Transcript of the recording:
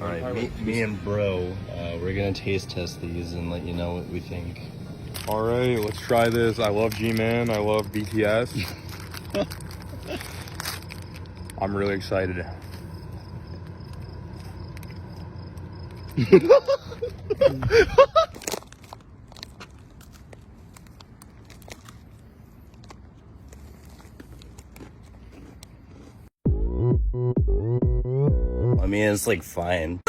Alright, me and bro, we're gonna taste test these and let you know what we think. Alright, let's try this. I love G-Man. I love BTS. I'm really excited. I mean, it's like fine.